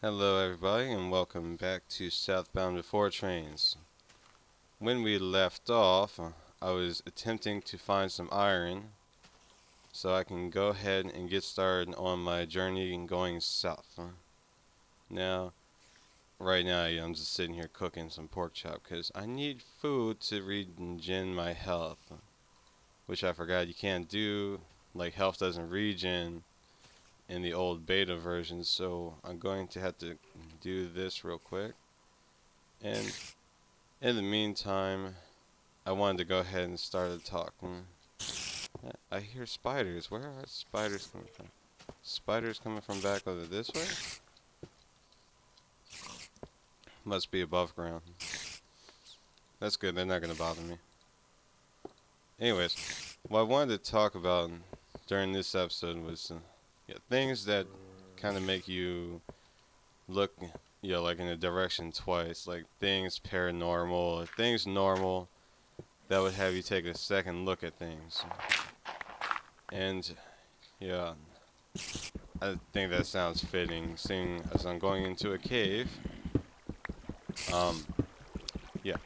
Hello everybody and welcome back to Southbound Before Trains. When we left off, I was attempting to find some iron so I can go ahead and get started on my journey going south. Now, right now I'm just sitting here cooking some pork chop because I need food to regen my health, which I forgot you can't do. Like, health doesn't regen in the old beta version, so I'm going to have to do this real quick. And in the meantime, I wanted to go ahead and start a talk. I hear spiders. Where are spiders coming from? Spiders coming from back over this way? Must be above ground. That's good, they're not going to bother me. Anyways, what I wanted to talk about during this episode was things that kind of make you look, like in a direction twice. Like things paranormal, or things normal that would have you take a second look at things. And yeah, I think that sounds fitting, seeing as I'm going into a cave. Yeah.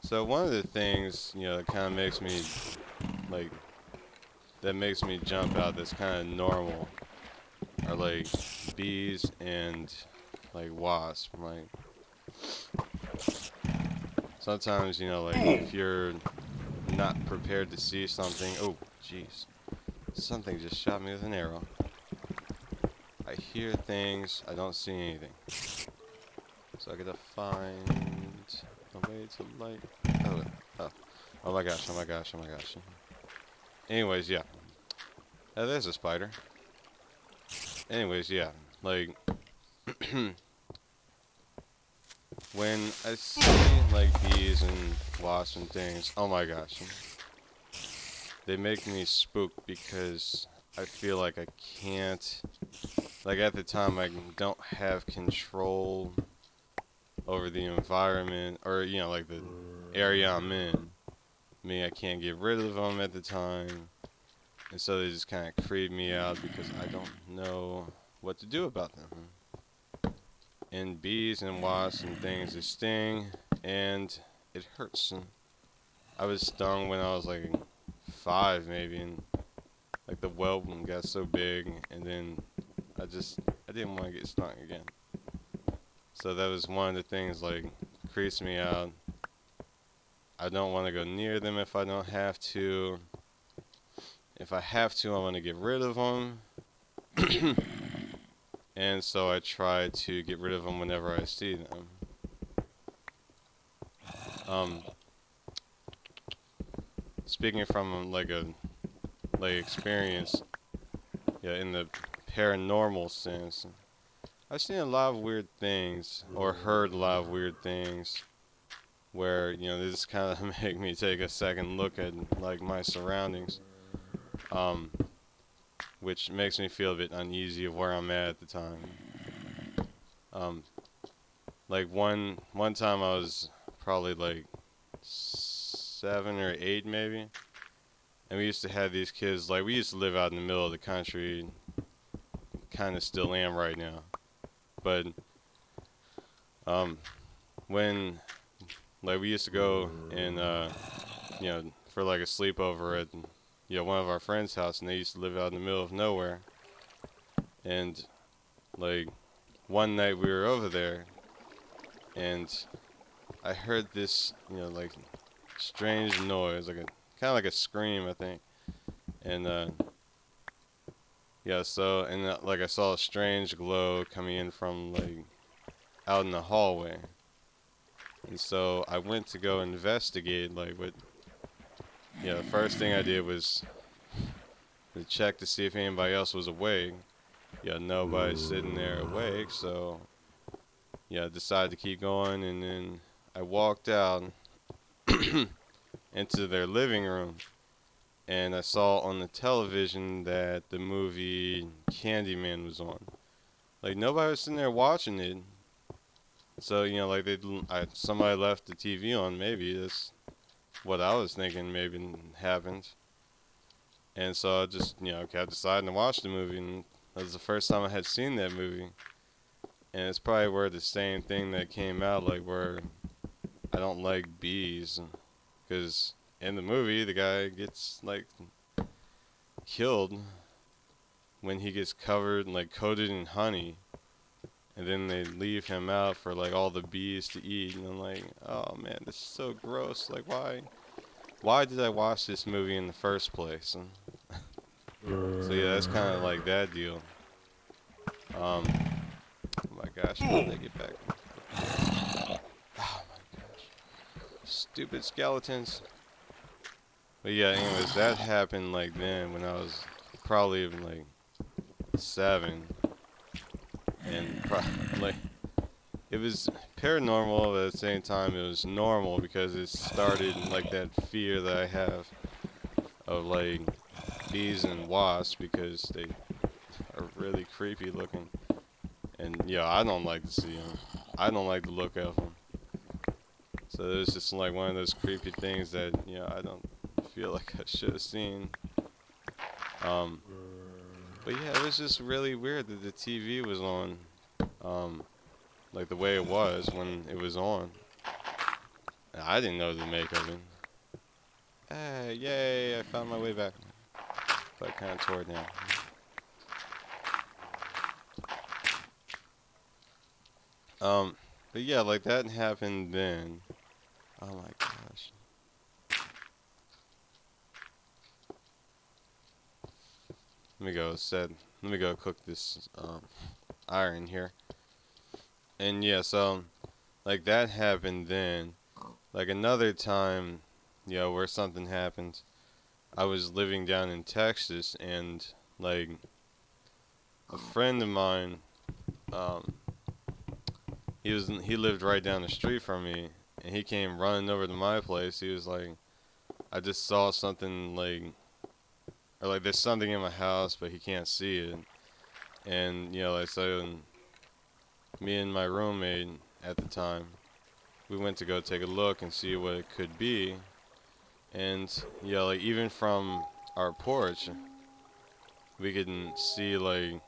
So one of the things, that kind of makes me, like, that makes me jump out that's kind of normal are, like, bees and, like, wasps. Like, sometimes, like, if you're not prepared to see something. Oh, jeez. Something just shot me with an arrow. I hear things, I don't see anything. So I gotta find a way to light. Oh my gosh, oh my gosh, oh my gosh. Anyways, yeah. There's a spider. Anyways, yeah. Like, when I see, like, bees and wasps and things, oh my gosh. They make me spooked because I feel like I can't, like at the time I don't have control over the environment or, like the area I'm in. I can't get rid of them at the time. And so they just kind of creep me out because I don't know what to do about them. And bees and wasps and things, they sting and it hurts. And I was stung when I was like 5 maybe, and like the whelp got so big, and then I didn't want to get stung again. So that was one of the things, like, creeps me out. I don't want to go near them if I don't have to. If I have to, I want to get rid of them. And so I try to get rid of them whenever I see them. Speaking from like a experience, in the paranormal sense, I've seen a lot of weird things or heard a lot of weird things where, they just kind of make me take a second look at like my surroundings, which makes me feel a bit uneasy of where I'm at the time. Like one time I was probably like 7 or 8 maybe, and we used to have these kids, like, we used to live out in the middle of the country, kind of still am right now, but when, like, we used to go and for like a sleepover at one of our friends' house, and they used to live out in the middle of nowhere. And like one night we were over there, and I heard this, like, strange noise, like a kind of like a scream, I think. And so, and like I saw a strange glow coming in from like out in the hallway. And so I went to go investigate, like, what, the first thing I did was to check to see if anybody else was awake. Nobody's sitting there awake, so I decided to keep going, and then I walked out into their living room, and I saw on the television that the movie Candyman was on. Like, nobody was sitting there watching it. So, like, somebody left the TV on, maybe. That's what I was thinking maybe happened. And so I just, kept deciding to watch the movie, and that was the first time I had seen that movie. And it's probably where the same thing that came out, like where I don't like bees, because in the movie the guy gets like killed when he gets covered, like coated in honey, and then they leave him out for like all the bees to eat, and I'm like, oh man, this is so gross. Like, why did I watch this movie in the first place? And so yeah, that's kind of like that deal. Oh my gosh, how did I get back? Oh my gosh, stupid skeletons. But yeah, anyways, that happened like then when I was probably even like 7, and like it was paranormal, but at the same time it was normal because it started like that fear that I have of like bees and wasps because they are really creepy looking, and yeah, I don't like to see them. I don't like the look of them. So it was just like one of those creepy things that I don't feel like I should have seen. But yeah, it was just really weird that the TV was on, like the way it was when it was on. And I didn't know the make of it. Hey, yay! I found my way back. But I kind of tore it down. But yeah, like that happened then. Oh my gosh. Let me go cook this iron here. And yeah, so like that happened then. Like another time, where something happened. I was living down in Texas, and like a friend of mine, he lived right down the street from me, and he came running over to my place. He was like, I just saw something or like there's something in my house, but he can't see it. And like so, me and my roommate at the time, we went to go take a look and see what it could be. And like even from our porch, we could see like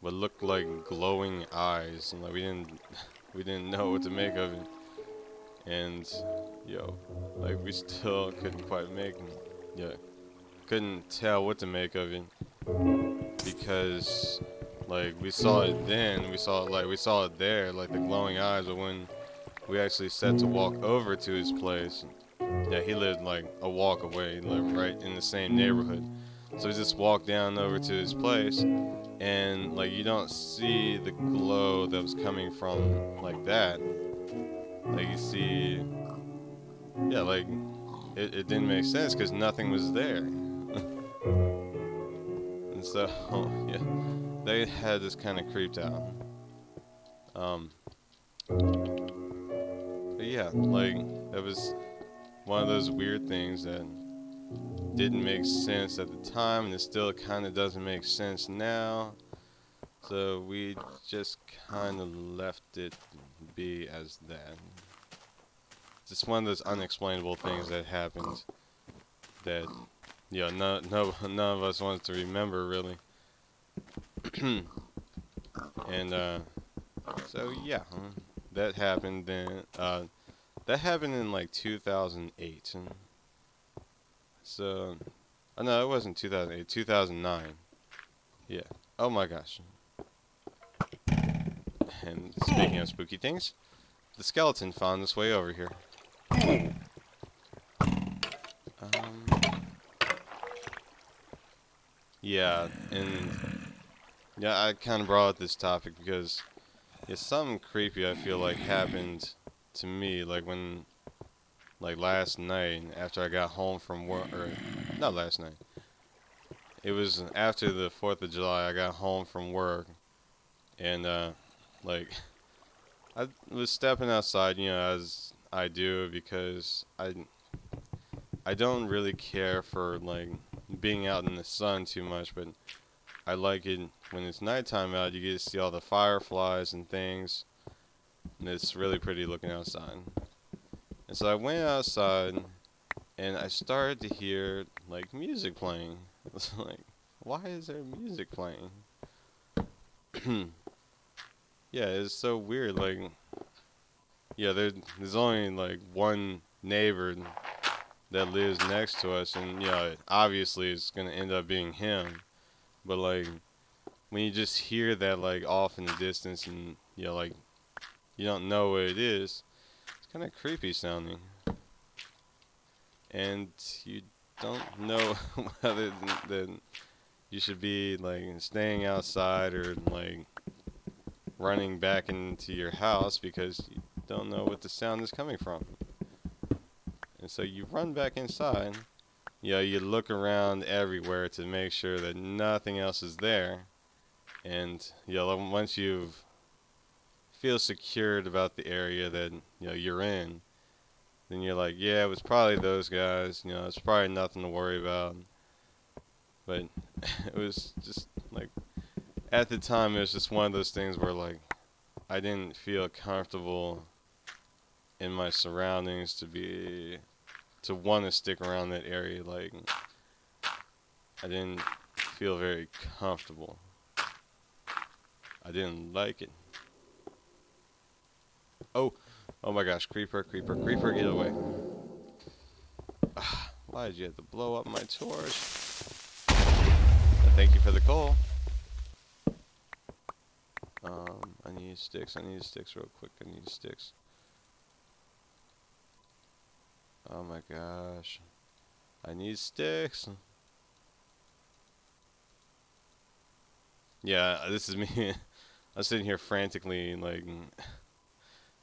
what looked like glowing eyes, and like we didn't know what to make of it. And like we still couldn't quite couldn't tell what to make of it, because like we saw it then, we saw it there, like the glowing eyes, but when we actually set to walk over to his place, he lived like a walk away, he lived right in the same neighborhood. So we just walked down over to his place, and like you don't see the glow that was coming from like that. Like you see, like it didn't make sense because nothing was there. And so yeah, they had this kind of creeped out. But yeah, like that was one of those weird things that didn't make sense at the time, and it still kind of doesn't make sense now. So we just kind of left it be as that. It's just one of those unexplainable things that happened that none of us wanted to remember really. And so yeah, that happened then. That happened in like 2008. So, oh no, it wasn't 2008, 2009. Yeah. Oh my gosh. And speaking of spooky things, the skeleton found its way over here. Yeah, and I kind of brought up this topic because it's something creepy I feel like happened to me, like when, like last night after I got home from work, or not last night. It was after the 4th of July. I got home from work, and like I was stepping outside, as I do, because I don't really care for like being out in the sun too much, but I like it when it's nighttime out. You get to see all the fireflies and things, and it's really pretty looking outside. And so I went outside, and I started to hear like music playing. It's like, why is there music playing? Yeah, it's so weird. Like, yeah, there's only like one neighbor that lives next to us, and obviously it's gonna end up being him. But like, when you just hear that like off in the distance, and like you don't know what it is, it's kind of creepy sounding, and you don't know whether than you should be like staying outside or like running back into your house because you don't know what the sound is coming from. And so you run back inside. You look around everywhere to make sure that nothing else is there. And once you feel secured about the area that you're in, then you're like, yeah, it was probably those guys. It's probably nothing to worry about. But it was just like at the time, it was just one of those things where like I didn't feel comfortable in my surroundings to want to stick around that area. Like I didn't feel very comfortable. I didn't like it. Oh my gosh, creeper, creeper, creeper, get away. Why did you have to blow up my torch? Thank you for the coal. I need sticks. I need sticks real quick. I need sticks. Oh my gosh. I need sticks. Yeah, this is me. I'm sitting here frantically, like,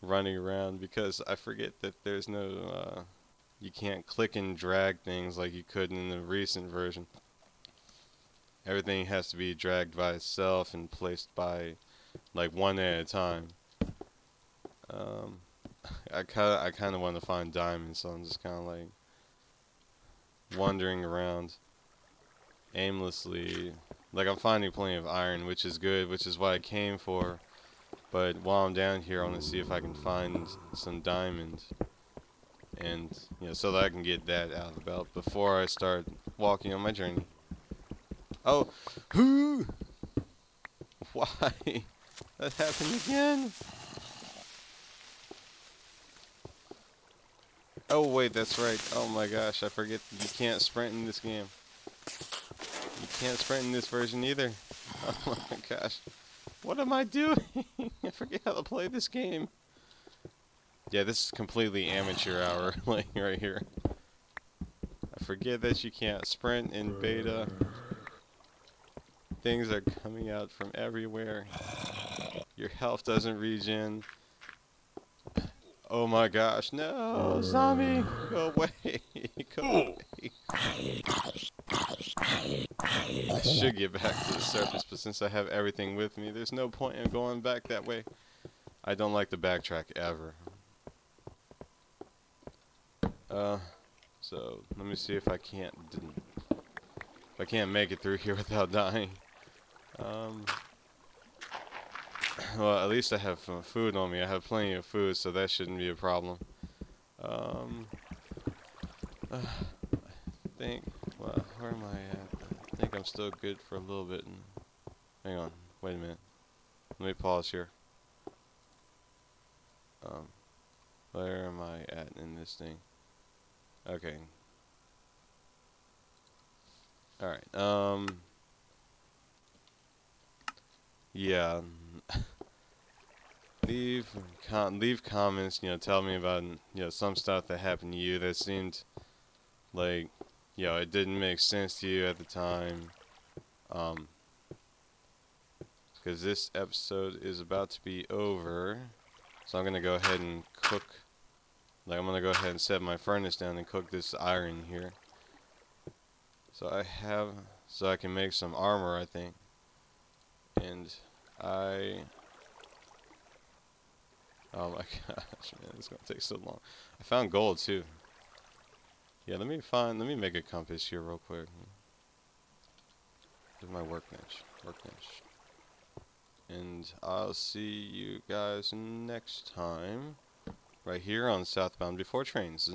running around because I forget that there's no, you can't click and drag things like you could in the recent version. Everything has to be dragged by itself and placed by, like, one at a time. I kind of want to find diamonds, so I'm just kind of like wandering around aimlessly. Like I'm finding plenty of iron, which is good, which is what I came for. But while I'm down here, I want to see if I can find some diamonds, and so that I can get that out of the belt before I start walking on my journey. Oh, whoo! Why? That happened again? Oh wait, that's right. Oh my gosh, I forget you can't sprint in this game. You can't sprint in this version either. Oh my gosh. What am I doing? I forget how to play this game. Yeah, this is completely amateur hour, like right here. I forget that you can't sprint in beta. Things are coming out from everywhere. Your health doesn't regen. Oh my gosh, no, zombie, go away, go away. I should get back to the surface, but since I have everything with me, there's no point in going back that way. I don't like to backtrack ever. So let me see if I can't make it through here without dying. Well, at least I have food on me. I have plenty of food, so that shouldn't be a problem. I think, well, where am I at? I think I'm still good for a little bit. Hang on, wait a minute. Let me pause here. Where am I at in this thing? Okay. Alright, yeah. Leave comments, tell me about, some stuff that happened to you that seemed like, it didn't make sense to you at the time. Because this episode is about to be over. So I'm going to go ahead and cook. Like, I'm going to go ahead and set my furnace down and cook this iron here. So I can make some armor, I think. And oh my gosh, man, it's gonna take so long. I found gold too. Yeah, let me make a compass here real quick. There's my workbench. And I'll see you guys next time, right here on Southbound Before Trains.